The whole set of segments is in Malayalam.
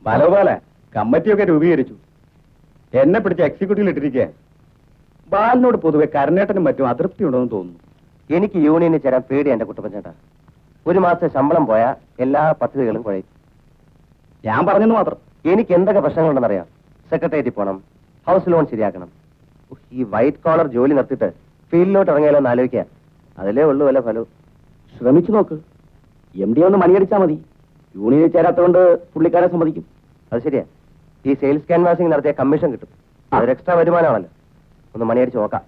ബാലഗോപാല, കമ്മിറ്റിയൊക്കെ രൂപീകരിച്ചു. എന്നെ പിടിച്ച് എക്സിക്യൂട്ടീവിൽ ഇട്ടിരിക്കുക. ബാലിനോട് പൊതുവെ കരുണേട്ടനും മറ്റും അതൃപ്തി ഉണ്ടെന്ന് തോന്നുന്നു. എനിക്ക് യൂണിയനിൽ ചേരാൻ പേടി എന്റെ കുട്ടപ്പച്ചേട്ടാ. ഒരു മാസത്തെ ശമ്പളം പോയാൽ എല്ലാ പദ്ധതികളും കുഴയും. ഞാൻ പറഞ്ഞെന്ന് മാത്രം. എനിക്ക് എന്തൊക്കെ പ്രശ്നങ്ങളുണ്ടെന്നറിയാം. സെക്രട്ടേറിയറ്റിൽ പോകണം, ഹൗസ് ലോൺ ശരിയാക്കണം. ഈ വൈറ്റ് കോളർ ജോലി നിർത്തിയിട്ട് ഫീൽഡിലോട്ട് ഇറങ്ങിയാലോ എന്ന് ആലോചിക്കുക. അതിലേ ഉള്ളൂ വല്ല ഫലവും. ശ്രമിച്ചു നോക്ക്. MD ഒന്ന് മണിയടിച്ചാൽ മതി. യൂണിയനിൽ ചേരാത്തതുകൊണ്ട് പുള്ളിക്കാരെ സമ്മതിക്കും. അത് ശരിയാ. ഈ സെയിൽസ് ക്യാൻവാസിംഗ് നടത്തിയ കമ്മീഷൻ കിട്ടും. അതൊരു എക്സ്ട്രാ വരുമാനമാണല്ലോ. ഒന്ന് മണിയടിച്ച് നോക്കാം.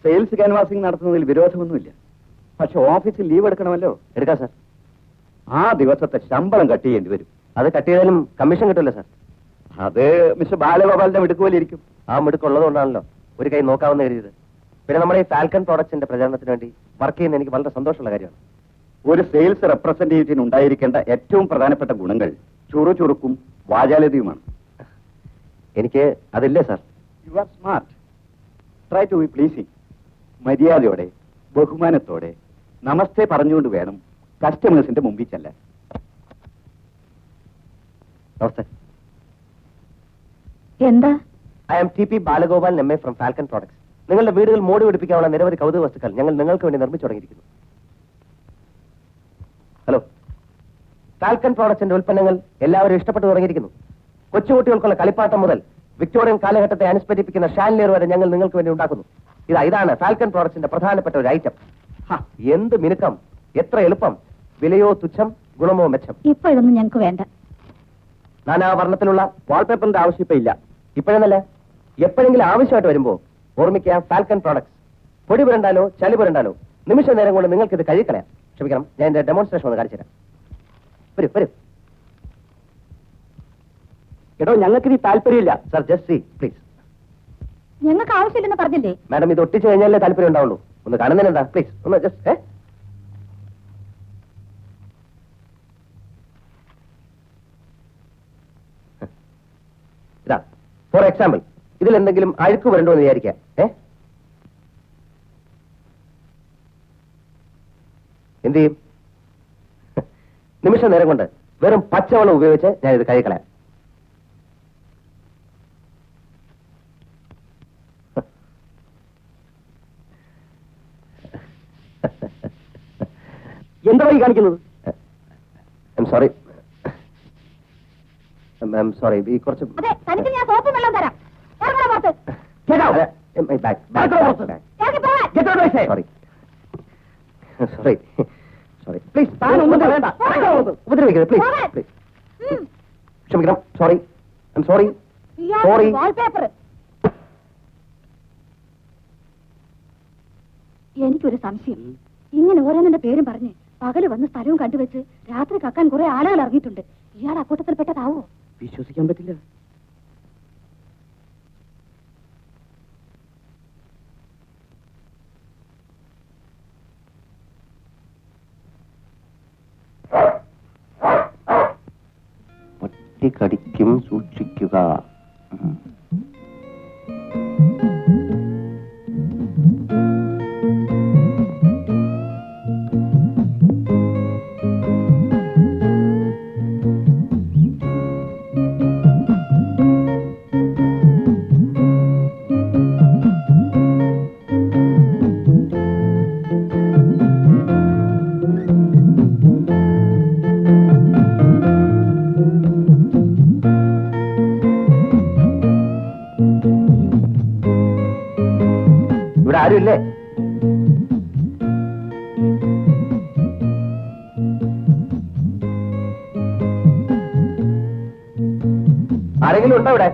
സെയിൽസ് ക്യാൻവാസിംഗ് നടത്തുന്നതിൽ വിരോധമൊന്നുമില്ല. പക്ഷെ ഓഫീസിൽ ലീവ് എടുക്കണമല്ലോ. എടുക്കാം സാർ. ആ ദിവസത്തെ ശമ്പളം കട്ട് ചെയ്യേണ്ടി വരും. അത് കട്ട് ചെയ്താലും കമ്മീഷൻ കിട്ടുമല്ലോ സാർ. അത് മിസ്റ്റർ ബാലഗോപാലിന്റെ മിടുക്കുപോലിരിക്കും. ആ മിടുക്കുള്ളതുകൊണ്ടാണല്ലോ ഒരു കൈ നോക്കാവുന്ന കരുതിയത്. പിന്നെ നമ്മുടെ ഈ ഫാൽക്കൺ പ്രോഡക്ട്സിന്റെ പ്രചാരണത്തിന് വേണ്ടി വർക്ക് ചെയ്യുന്ന എനിക്ക് വളരെ സന്തോഷമുള്ള കാര്യമാണ്. ഒരു സെയിൽസ് റെപ്രസെന്റേറ്റീവിന് ഉണ്ടായിരിക്കേണ്ട ഏറ്റവും പ്രധാനപ്പെട്ട ഗുണങ്ങൾ ചുറുചുറുക്കും വാചാലതയുമാണ്. എനിക്ക് അതില്ലേ sir. You are smart. Try to be pleasing. മര്യാദയോടെ ബഹുമാനത്തോടെ നമസ്തേ പറഞ്ഞുകൊണ്ട് വേണം കസ്റ്റമേഴ്സിന്റെ മുമ്പിൽ ചെല്ലാൻ. നമസ്തേ. എന്താ? I am TP Balagopal, MA from Falcon products. നിങ്ങളുടെ വീടുകൾ മോടി പിടിപ്പിക്കാനുള്ള നിരവധി കൗതുക വസ്തുക്കൾ ഞങ്ങൾ നിങ്ങൾക്ക് വേണ്ടി നിർമ്മിച്ചു തുടങ്ങിയിരിക്കുന്നു. ഹലോ. ഫാൽക്കൺ പ്രോഡക്ട്സിന്റെ ഉൽപ്പന്നങ്ങൾ എല്ലാവരും ഇഷ്ടപ്പെട്ടു തുടങ്ങിയിരിക്കുന്നു. കൊച്ചുകുട്ടികൾക്കുള്ള കളിപ്പാട്ടം മുതൽ വിക്ടോറിയൻ കാലഘട്ടത്തെ അനുസ്മരിപ്പിക്കുന്ന ഷാൻലിയർ വരെ ഞങ്ങൾ നിങ്ങൾക്ക് വേണ്ടി ഉണ്ടാക്കുന്നു. ഇതാണ് ഫാൽക്കൺ പ്രോഡക്ട്സിന്റെ പ്രധാനപ്പെട്ട ഒരു ഐറ്റം. എന്ത് മിനുക്കം, എത്ര എളുപ്പം, വിലയോ തുച്ഛം, ഗുണമോ മെച്ചം. ഇപ്പൊ ഇതൊന്നും ഞങ്ങൾക്ക് വേണ്ട. നാനാവർണ്ണത്തിലുള്ള വാൾപേപ്പറിന്റെ ആവശ്യം ഇപ്പൊ ഇല്ല. ഇപ്പോഴെന്നല്ല, എപ്പോഴെങ്കിലും ആവശ്യമായിട്ട് വരുമ്പോ ഓർമ്മിക്കുക ഫാൽക്കൺ പ്രോഡക്ട്സ്. പൊടി പുരണ്ടാലോ ചളി പുരണ്ടാലോ നിമിഷ നേരം കൊണ്ട് നിങ്ങൾക്ക് ഇത് കഴുകിക്കളയാം. ക്ഷമിക്കണം, ഞാൻ എന്റെ ഡെമോൺസ്ട്രേഷൻ ഒന്ന് കാണിച്ചു തരാം. വരൂ വരൂ. എടോ, ഞങ്ങൾക്ക് ഇനി താല്പര്യമില്ല. Sir, just see please. ഞങ്ങൾക്ക് ആവശ്യമില്ലെന്ന് പറഞ്ഞില്ലേ? മാഡം, ഇത് ഒട്ടിച്ചു കഴിഞ്ഞാലേ താല്പര്യം ഉണ്ടാവുള്ളൂ. ഒന്ന് കാണുന്നതിനെന്താ? പ്ലീസ് ഒന്ന് ജസ്റ്റ്. ഇതാ ഫോർ എക്സാമ്പിൾ. ഇതിൽ എന്തെങ്കിലും അഴുക്ക് വരണ്ടോ എന്ന് വിചാരിക്കാം. എന്ത് ചെയ്യും? നിമിഷ നേരം കൊണ്ട് വെറും പച്ചവെള്ളം ഉപയോഗിച്ച് ഞാൻ ഇത് കഴുകിക്കളയാം. എന്താ ഈ കാണിക്കുന്നത്? Sorry ma'am, sorry. ഈ കുറച്ച് തനിക്ക് ഞാൻ സോപ്പും വെള്ളം തരാം. Sorry sorry sorry please. ഉപദ്രവിക്കരുത് പ്ലീസ് പ്ലീസ്. ക്ഷമിക്കണം. Sorry sorry sorry. വാൾപേപ്പർ. എനിക്കൊരു സംശയം. ഇങ്ങനെ ഓരോന്നിന്റെ പേരും പറഞ്ഞ് പകല് വന്ന് സ്ഥലവും കണ്ടുവെച്ച് രാത്രി കക്കാൻ കുറെ ആളുകൾ ഇറങ്ങിയിട്ടുണ്ട്. ഇയാൾ അക്കൂട്ടത്തിൽപ്പെട്ടതാവോ? വിശ്വസിക്കാൻ പറ്റില്ല. പട്ടി കടിക്കും, സൂക്ഷിക്കുക. ഇവിടെ ആരുമില്ലേ? ആരെങ്കിലും ഉണ്ടോ ഇവിടെ?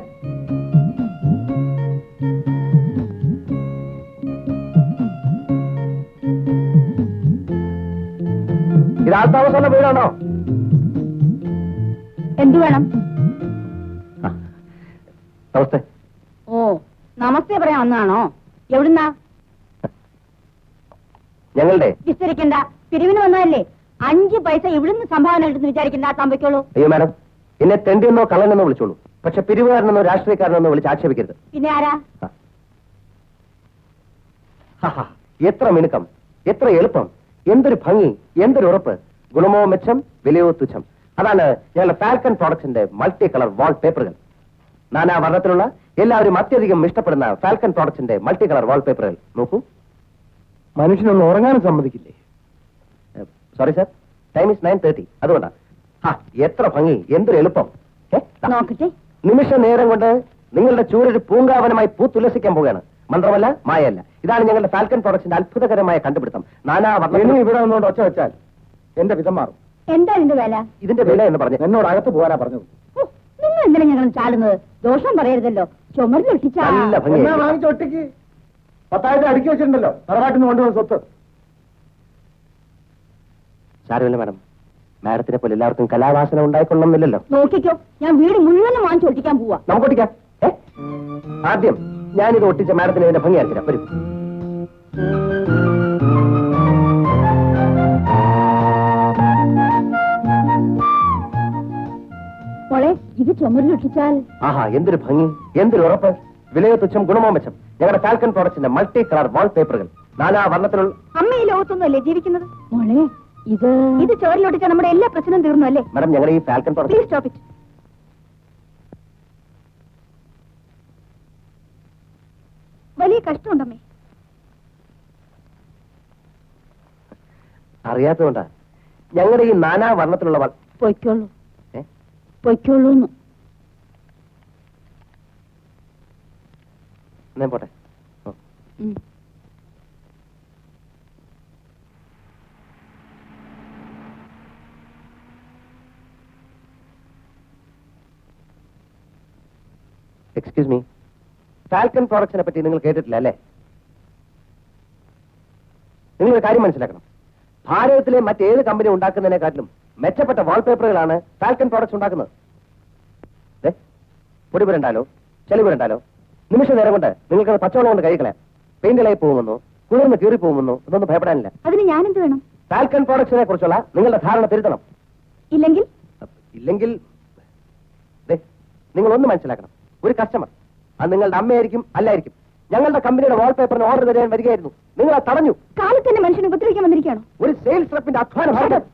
ഇത് ആൾത്താമസമുള്ള വീടാണോ? എന്തു വേണം? നമസ്തേ. ഓ, നമസ്തേ പറയാൻ വന്നതാണോ? എവിടുന്നാ? ഞങ്ങളുടെ. വിസ്തരിക്കണ്ട. പിരിവിന് വന്നതല്ലേ. 5 പൈസ ഇവിടുന്ന് സംഭാവന കിട്ടുന്നു വിചാരിക്കണ്ട. സംഭവിക്കുള്ളൂ. അയ്യോ മാഡം, എന്നെ തെണ്ടിയെന്നോ കള്ളനെന്നോ വിളിച്ചോളൂ. പക്ഷെ പിരിവുകാരനെന്നോ രാഷ്ട്രീയക്കാരനെന്നോ വിളിച്ച് ആക്ഷേപിക്കരുത്. പിന്നെ ആരാ? എത്ര മിനുക്കം, എത്ര എളുപ്പം, എന്തൊരു ഭംഗി, എന്തൊരു ഉറപ്പ്. ഗുണമോ മെച്ചം, വിലയോ തുച്ഛം. അതാണ് ഞങ്ങളുടെ ഫാൽക്കൺ പ്രോഡക്ട്സിന്റെ മൾട്ടി കളർ വാൾ പേപ്പറുകൾ. നാനാ വർണ്ണത്തിലുള്ള എല്ലാവരും അത്യധികം ഇഷ്ടപ്പെടുന്ന ഫാൽക്കൺ പ്രോഡക്ട്സിന്റെ മൾട്ടി കളർ വാൾ പേപ്പറുകൾ നോക്കൂ. മനുഷ്യനൊന്ന് ഉറങ്ങാനും സമ്മതിക്കില്ലേ? Sorry sir, time is 9:30. അതുകൊണ്ടാ. എത്ര ഭംഗി, എന്തൊരു എളുപ്പം. നോക്കട്ടെ. നിമിഷ നേരം കൊണ്ട് നിങ്ങളുടെ ചൂരൊരു പൂങ്കാവനമായി പൂത്തുലസിക്കാൻ പോവുകയാണ്. മന്ത്രമല്ല, മായല്ല. ഇതാണ് ഞങ്ങളുടെ ഫാൽക്കൺ പ്രോഡക്ട്സിന്റെ അത്ഭുതകരമായ കണ്ടുപിടുത്തം. നാനാ വർണ്ണ ഇവിടെ നിന്നുകൊണ്ട് ഒച്ച വെച്ചാൽ എന്റെ വിധം മാറും. എന്താ ഇതിന്റെ വില? ഇതിന്റെ വില എന്ന് പറഞ്ഞു എന്നോട് അകത്ത് പോകാനാ പറഞ്ഞത്. നിങ്ങൾ എന്തിനാ ഞങ്ങൾ ചാടുന്നത്? ദോഷം പറയരുതല്ലോ. ചുമരിലൊട്ടിച്ചാ നല്ല ഭംഗി. എന്നാ വാങ്ങിച്ച ഒറ്റയ്ക്ക് 10,000 അടുക്കി വെച്ചിട്ടുണ്ടല്ലോ തറവാട്ടിൽ നിന്ന് കൊണ്ടുവന്ന സ്വത്ത്. സാരമില്ല മാഡം, മാഡത്തിനെ പോലെ എല്ലാവർക്കും കലാവാസന ഉണ്ടായിക്കൊള്ളുന്നില്ലല്ലോ. നോക്കിക്കോ, ഞാൻ വീട് മുഴുവനും വാങ്ങിച്ച് ഒട്ടിക്കാൻ പോവാ. നമുക്ക് ഒട്ടിക്കാം. ആദ്യം ഞാനിത് ഒട്ടിച്ച മാഡത്തിന് ഇതിന്റെ ഭംഗി അയച്ചിരാം. വരും. മോളെ, ഇത് ചുമരിലൊട്ടിച്ചാൽ ആഹാ, എന്തൊരു ഭംഗി, എന്തൊരു ഉറപ്പ്. വിലയോ തുച്ഛം, ഗുണമോ മെച്ചം. ഞങ്ങളുടെ ഫാൽക്കൺ പ്രോഡക്ട്സിന്റെ മൾട്ടി കളർ വാൾ പേപ്പറുകൾ. നാനാ വർണ്ണത്തിലുള്ള അമ്മ ഈ ലോകത്തൊന്നുമല്ലേ ജീവിക്കുന്നത്? മോളെ, ഇത് ചോരിലൊട്ടിച്ചാൽ നമ്മുടെ എല്ലാ പ്രശ്നവും തീർന്നു അല്ലേ? മാഡം, ഞങ്ങളുടെ ഈ falcon product please stop it. വലിയ കഷ്ടമുണ്ടമ്മേ. അറിയാത്തതുകൊണ്ടാ. ഞങ്ങളുടെ ഈ നാനാ വർണ്ണത്തിലുള്ള പൊയ്ക്കോളൂ, പൊയ്ക്കോളൂന്ന്. ഞാൻ പോട്ടെ. എക്സ്ക്യൂസ് മീ, ഫാൽക്കൺ പ്രോഡക്ട്സിനെ പറ്റി നിങ്ങൾ കേട്ടിട്ടില്ല അല്ലേ? നിങ്ങൾ ഒരു കാര്യം മനസ്സിലാക്കണം. ഭാരതത്തിലെ മറ്റേത് കമ്പനി ഉണ്ടാക്കുന്നതിനെക്കാട്ടിലും മെച്ചപ്പെട്ട വാൾപേപ്പറുകളാണ് ഫാൽക്കൺ പ്രോഡക്ട്സ് ഉണ്ടാക്കുന്നത്. പൊടി പുരണ്ടാലോ ചെളി പുരണ്ടാലോ നിമിഷ നേരം കൊണ്ട് നിങ്ങൾക്ക് പച്ചവെള്ളം കൊണ്ട് കഴിക്കളയാം. പെയിന്റിലായി പോകുമെന്നോ കുളിർന്ന് കീറി പോകുമെന്നോ ഇതൊന്നും ഭയപ്പെടാനില്ല. അതിന് ഞാനെന്ത് വേണം? ഫാൽക്കൺ പ്രോഡക്ട്സിനെ കുറിച്ചുള്ള നിങ്ങളുടെ ധാരണ തിരുത്തണം. ഇല്ലെങ്കിൽ നിങ്ങൾ ഒന്ന് മനസ്സിലാക്കണം. ഒരു കസ്റ്റമർ, അത് നിങ്ങളുടെ അമ്മയായിരിക്കും അല്ലായിരിക്കും, ഞങ്ങളുടെ കമ്പനിയുടെ വാൾപേപ്പറിന് ഓർഡർ തരാൻ വരികയായിരുന്നു. നിങ്ങൾ അത് തടഞ്ഞു. കാലത്തന്നെ മനുഷ്യനെ ഉപദ്രവിക്കാൻ വന്നിരിക്കുകയാണോ? ഒരു സെയിൽസ് റെപ്പിന്റെ അധ്വാനം.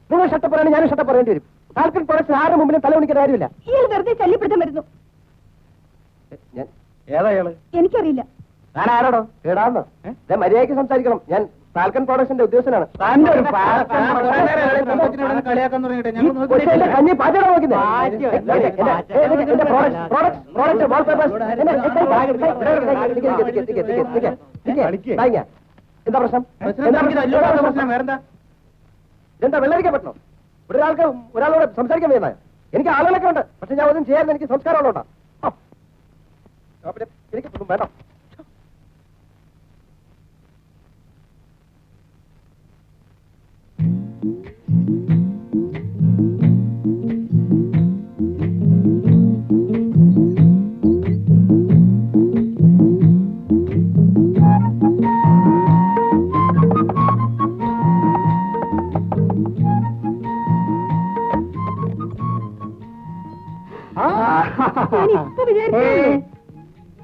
നിങ്ങൾ ഷട്ടപ്പ് പറയണേ, ഞാനും ഷട്ടപ്പ് പറയേണ്ടി വരും. ഫാൽക്കൺ പ്രോഡക്ട്സ് ആരുടെ മുമ്പിലും തലവണിക്കുന്ന കാര്യമില്ല. ഇയാൾ വെറുതെ ശല്യപ്പെടുത്താൻ വരുന്നു. ഏതായാള് എനിക്കറിയില്ല. ഞാൻ ആരോടോ കേടാന്നോ? മര്യാദയ്ക്ക് സംസാരിക്കണം. ഞാൻ ഫാൽക്കൺ പ്രോഡക്ട്സിന്റെ ഉദ്യോഗസ്ഥനാണ്. കഞ്ഞി പാചകം നോക്കുന്നേ. എന്താ പ്രശ്നം? എന്താ വെള്ളരിക്കാൻ പറ്റണോ? ഒരാളോട് സംസാരിക്കാൻ വേണ്ട. എനിക്ക് ആളുകളൊക്കെ ഉണ്ട്, പക്ഷെ ഞാൻ ഒന്നും ചെയ്യാൻ എനിക്ക് സംസ്കാരമുള്ളോട്ടാ. എനിക്കൊന്നും വേണം.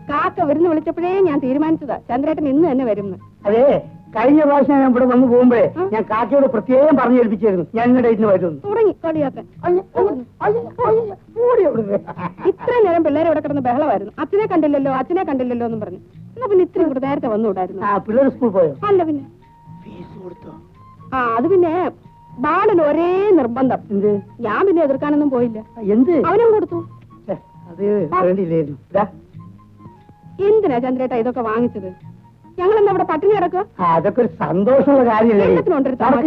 കാക്ക വരുന്ന വിളിച്ചപ്പോഴേ ഞാൻ തീരുമാനിച്ചതാ ചന്ദ്രേട്ടൻ ഇന്ന് തന്നെ വരുന്നു. അതെ, കഴിഞ്ഞ പ്രാവശ്യം ഞാൻ ഇവിടെ വന്നു പോകുമ്പോഴേ ഞാൻ കാക്കയോട് പ്രത്യേകം പറഞ്ഞു ഏൽപ്പിച്ചായിരുന്നു ഞാൻ ഇന്ന് ഡേറ്റിന് വരുന്നു. തുടങ്ങി കളിയാക്കാൻ. ഇത്ര നേരം പിള്ളേരെ ഇവിടെ കിടന്ന് ബഹളമായിരുന്നു. അച്ഛനെ കണ്ടില്ലല്ലോ അച്ഛനെ കണ്ടില്ലല്ലോ എന്നും പറഞ്ഞു. എന്നാ പിന്നെ ഇത്രയും കൂടെ നേരത്തെ വന്നുകൂടായിരുന്നു. പിള്ളേർ സ്കൂൾ പോയോ? അല്ല പിന്നെ ഫീസ് കൊടുത്തോ? അത് പിന്നെ ബാലന് ഒരേ നിർബന്ധം. എന്ത്? ഞാൻ പിന്നെ എതിർക്കാനൊന്നും പോയില്ല. എന്ത്? അവനും കൊടുത്തു. അത് വേണ്ടിയില്ലായിരുന്നു. എന്തിനാ ചന്ദ്രേട്ട ഇതൊക്കെ വാങ്ങിച്ചത്? ഞങ്ങളെന്താ ഇവിടെ പട്ടിണി കിടക്കുക? അതൊക്കെ ഒരു സന്തോഷമുള്ള കാര്യമല്ലേ? എല്ലാത്തിനുണ്ടൊരു തമാശ.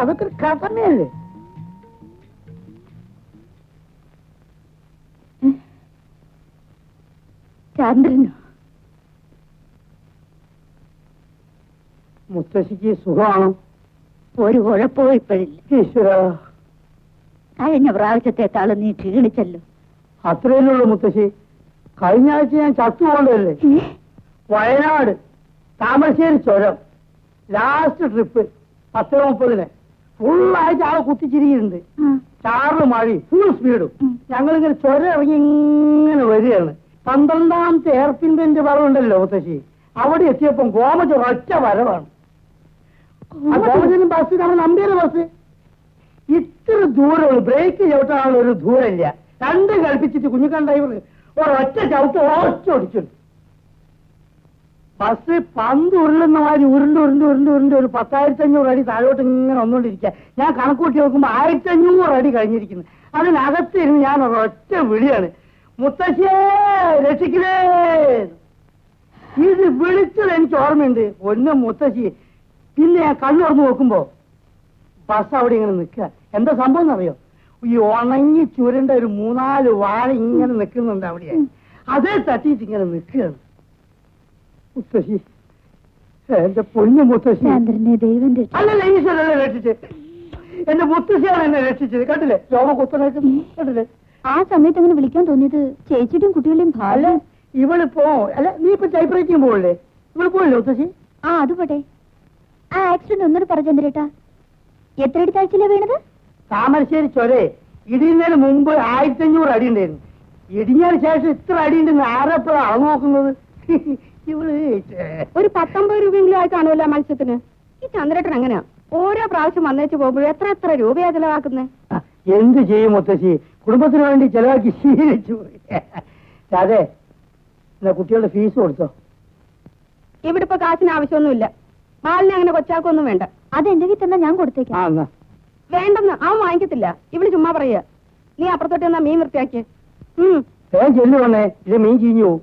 അതൊക്കെ ഒരു കഥമയല്ലേ? ചന്ദ്രനോ? മുത്തശ്ശിക്ക് സുഖമാണോ? ഒരു കുഴപ്പവും ഇപ്പോഴില്ല. ഈശ്വര, കഴിഞ്ഞ പ്രാവശ്യത്തെക്കാളും നീ ക്ഷീണിച്ചല്ലോ. അത്രയല്ലുള്ളൂ മുത്തശ്ശി. കഴിഞ്ഞ ആഴ്ച ഞാൻ ചത്തുകൊണ്ടല്ലേ. വയനാട് താമരശ്ശേരി ചുരം ലാസ്റ്റ് ട്രിപ്പ് 10:30 ഫുള്ളായിട്ട് ആളെ കുത്തിച്ചിരിക്കുന്നുണ്ട്. ചാറ് മഴയും ഫുൾ സ്പീഡും. ഞങ്ങളിങ്ങനെ ചുരം ഇറങ്ങി ഇങ്ങനെ വരികയാണ്. 12ാമത്തെ എയർപിൻപെന്റ് വളവുണ്ടല്ലോ മുത്തശ്ശി, അവിടെ എത്തിയപ്പം ഗോമജ ഒറ്റ വരവാണ്. ആ ഗോമജനും ബസ് നമ്മുടെ നമ്പിയുടെ ബസ് ഇത്ര ദൂരമുള്ളൂ, ബ്രേക്ക് ചവിട്ടാനുള്ള ഒരു ദൂരമില്ല. രണ്ടും കളിപ്പിച്ചിട്ട് കുഞ്ഞിക്കാൻ ഡ്രൈവർ ഒരൊറ്റ ചവിട്ട് ഓടിച്ചു. ബസ് പന്ത് ഉരുളുന്ന മാതിരി ഉരുണ്ട് ഒരു 10,500 അടി താഴോട്ട് ഇങ്ങനെ വന്നുകൊണ്ടിരിക്കുക. ഞാൻ കണക്കൂട്ടി നോക്കുമ്പോ 1,500 അടി കഴിഞ്ഞിരിക്കുന്നു. അതിനകത്ത് ഇരുന്ന് ഞാൻ ഒരൊറ്റ വിളിയാണ്, മുത്തശ്ശിയേ രക്ഷിക്കണേ. ഇത് വിളിച്ചത് എനിക്ക് ഓർമ്മയുണ്ട്, ഒന്നും മുത്തശ്ശി. പിന്നെ ഞാൻ കണ്ണു തുറന്ന് നോക്കുമ്പോ ബസ് അവിടെ ഇങ്ങനെ നിൽക്കുക. എന്താ സംഭവം എന്നറിയോ? ഈ ഉണങ്ങി ചുരുണ്ട ഒരു 3-4 വാഴ ഇങ്ങനെ നിൽക്കുന്നുണ്ട് അവിടെ. അതേ തട്ടിയിട്ട് ഇങ്ങനെ നിൽക്കുകയാണ്. മുത്തശ്ശി, എന്റെ പൊന്നു മുത്തശ്ശി. അല്ലല്ല, ഈശ്വരനെ രക്ഷിച്ച്. എന്റെ മുത്തശ്ശിയാണ് എന്നെ രക്ഷിച്ചത്. കണ്ടില്ലേ, രോമ കുത്തനേക്ക് കണ്ടില്ലേ? ആ സമയത്ത് അങ്ങനെ വിളിക്കാൻ തോന്നിയത് ചേച്ചിയുടെയും കുട്ടികളുടെയും അല്ല, ഇവളിപ്പോ അല്ല, നീ ഇപ്പൊ ടൈപ്പ്റൈറ്റിംഗ് പോകല്ലേ? ഇവള് പോയില്ലേ മുത്തശ്ശി? ആ അത് പോട്ടെ. ആ ആക്സിഡന്റ് ഒന്നോട് പറഞ്ഞു ചന്ദ്രേട്ടാ, എത്ര അടി താഴ്ചയിലാ വീണത്? താമരശ്ശേരി ചൊരേ ഇടിയുന്നതിന് മുമ്പ് 1,500 അടി ഉണ്ടായിരുന്നു. ഇടിഞ്ഞതിന് ശേഷം ഇത്ര അടി ഉണ്ടെന്ന് ആരെപ്പോഴാണ് അളവ് നോക്കുന്നത്? ഇവള് ഒരു 19 രൂപയെങ്കിലും ആയി കാണുമല്ലോ മത്സ്യത്തിന്. ഈ ചന്ദ്രേട്ടൻ എങ്ങനെയാ ഓരോ പ്രാവശ്യം വന്നേച്ച് പോകുമ്പോഴും എത്ര രൂപയാ ചെലവാക്കുന്നത്? എന്ത് ചെയ്യും മുത്തശ്ശി, കുടുംബത്തിന് വേണ്ടി ചെലവാക്കി ശീലിച്ചു. അതെ, എന്നാ കുട്ടികളുടെ ഫീസ് കൊടുത്തോ? ഇവിടെ ഇപ്പൊ കാശിന് ആവശ്യമൊന്നുമില്ല. ബാലിനെ അങ്ങനെ കൊച്ചാക്കൊന്നും വേണ്ട. അത് എന്റെ വീട്ടിൽ തന്നെ ഞാൻ കൊടുത്തേക്കാം. വേണ്ടെന്ന് അവൻ വാങ്ങിക്കത്തില്ല. ഇവിടെ ചുമ്മാ പറയുക. നീ അപ്പുറത്തോട്ട് എന്നാ മീൻ വൃത്തിയാക്കിയ. വേഗം ചെല്ലു വന്നേ, ഇത് മീൻ ചീഞ്ഞു പോവും.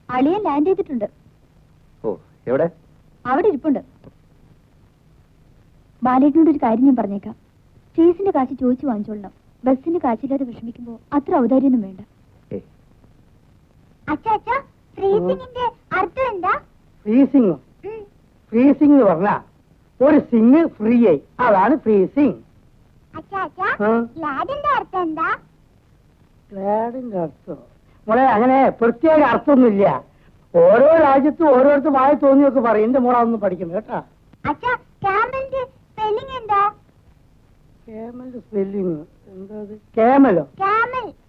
അളിയൻ ലാൻഡ് ചെയ്തിട്ടുണ്ട്. ഓ, എവിടെ? അവിടെ ഇരിപ്പുണ്ട്. ബാലേട്ടനോട് ഒരു കാര്യം ഞാൻ പറഞ്ഞേക്കാം. ഫീസിന്റെ കാശ് ചോദിച്ചു വാങ്ങിച്ചോളണം. ബസ്സിന്റെ കാശില്ലാതെ വിഷമിക്കുമ്പോ അത്ര ഔദാര്യൊന്നും വേണ്ട. ഫ്രീസിംഗ് ഫ്രീസിംഗ് എന്ന് പറഞ്ഞാ ഒരു സിംഗ് ഫ്രീ ആയി, അതാണ് ഫ്രീസിംഗ്. ഗ്ലാഡിന്റെ അർത്ഥം മോളെ അങ്ങനെ പ്രത്യേക അർത്ഥമൊന്നുമില്ല. ഓരോ രാജ്യത്തും ഓരോരുത്തർ വായി തോന്നിയൊക്കെ പറയും. എന്റെ മോളെ അതൊന്നും പഠിക്കണം കേട്ടാ. കേമലിന്റെ സ്പെല്ലിങ് എന്താ? കേമലോ?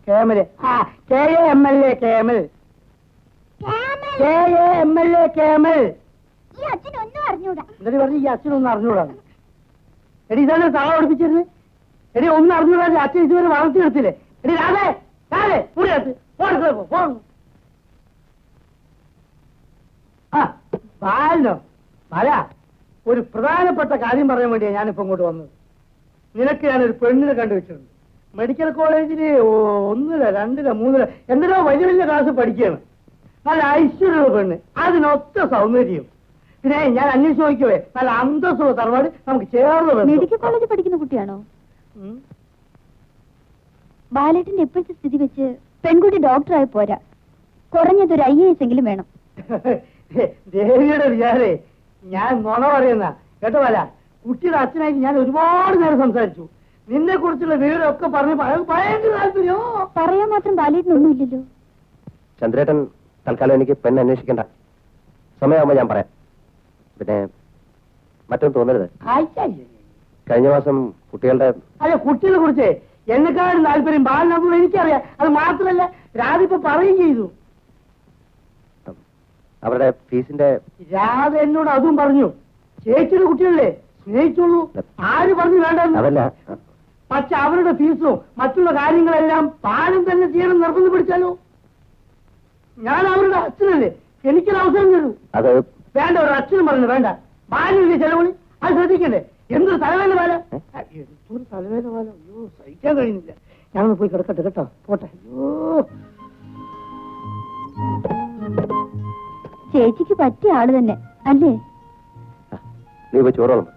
കേമല്. ആ, KAML കേമൽ. KAML camel. എന്താ പറഞ്ഞു? ഈ അച്ഛനൊന്നും അറിഞ്ഞൂടാ. എടി, ഇതാണ് തള പഠിപ്പിച്ചിരുന്നത്. എടി, ഒന്നും അറിഞ്ഞൂടാ. അച്ഛൻ ഇതുവരെ വളർത്തിയെടുത്തില്ലേ? എടി രാധേ, രാധേ മുറിയത്ത് ബാലോ ബാല, ഒരു പ്രധാനപ്പെട്ട കാര്യം പറയാൻ വേണ്ടിയാണ് ഞാനിപ്പോ ഇങ്ങോട്ട് വന്നത്. നിനക്ക് ഞാനൊരു പെണ്ണിനെ കണ്ടുവച്ചിട്ടുണ്ട്. മെഡിക്കൽ കോളേജില് 1, 2, 3 എന്തിനോ വലിയ വലിയ ക്ലാസ് പഠിക്കുകയാണ്. നല്ല ഐശ്വര്യമുള്ള പെണ്ണ്, അതിനൊത്ത സൗന്ദര്യം. പിന്നെ ഞാൻ അന്വേഷിച്ച് നോക്കിയേ, നല്ല അന്തസ്സുള്ള തറവാട്, നമുക്ക് ചേർന്ന്. മെഡിക്കൽ കോളേജിൽ പഠിക്കുന്ന കുട്ടിയാണോ? ബാലേട്ടന്റെ എപ്പോഴത്തെ സ്ഥിതി വെച്ച് പെൺകുട്ടി ഡോക്ടറായി പോരാ, കുറഞ്ഞതൊരു IAS എങ്കിലും വേണം. ദേവിയുടെ വിചാരേ ഞാൻ നുണ പറയുന്ന കേട്ടോ. അല്ല, കുട്ടിയുടെ അച്ഛനായിട്ട് ഞാൻ ഒരുപാട് നേരം സംസാരിച്ചു. നിന്നെ കുറിച്ചുള്ള വിവരമൊക്കെ പറഞ്ഞ് ഭയങ്കര താല്പര്യോ. പറയാൻ മാത്രം ബാലേട്ടനൊന്നും ഇല്ലല്ലോ. ചന്ദ്രേട്ടൻ തൽക്കാലം എനിക്ക് പെണ്ണ് അന്വേഷിക്കണ്ട. സമയമാകുമ്പോ ഞാൻ പറയാം. പിന്നെ മറ്റൊന്നും തോന്നരുത്. കഴിഞ്ഞ മാസം കുട്ടികളുടെ അല്ല, കുട്ടികളെ കുറിച്ച് എന്നെക്കാളും താല്പര്യം ബാലിനോട് എനിക്കറിയാം. അത് മാത്രമല്ല, രാധ ഇപ്പൊ പറയുകയും ചെയ്തു. അവരുടെ ഫീസിന്റെ രാധ എന്നോട് അതും പറഞ്ഞു. ചേച്ചിയുടെ കുട്ടികളല്ലേ, സ്നേഹിച്ചോളൂ. ആര് പറഞ്ഞു വേണ്ടെന്ന്? അതല്ല, പക്ഷെ അവരുടെ ഫീസും മറ്റുള്ള കാര്യങ്ങളെല്ലാം ബാലൻ തന്നെ ചെയ്യണം നിർബന്ധം പിടിച്ചാലോ? ഞാൻ അവരുടെ അച്ഛനല്ലേ, എനിക്കൊരു അവസരം തരൂ. അത് വേണ്ട, ഒരു അച്ഛനും പറഞ്ഞു വേണ്ട. ബാലിന്റെ ചെലവിളി അത് ശ്രദ്ധിക്കണ്ടേ? എന്തൊരു തലവേദന ബാല, എന്തൊരു തലവേദന ബാല. അയ്യോ, സഹിക്കാൻ കഴിയുന്നില്ല. ഞാനൊന്ന് പോയി കിടക്കട്ടെ കേട്ടോ, പോട്ടെ. അയ്യോ, ചേച്ചിക്ക് പറ്റിയ ആള് തന്നെ അല്ലേ? നീ പോയി ചോറോളും.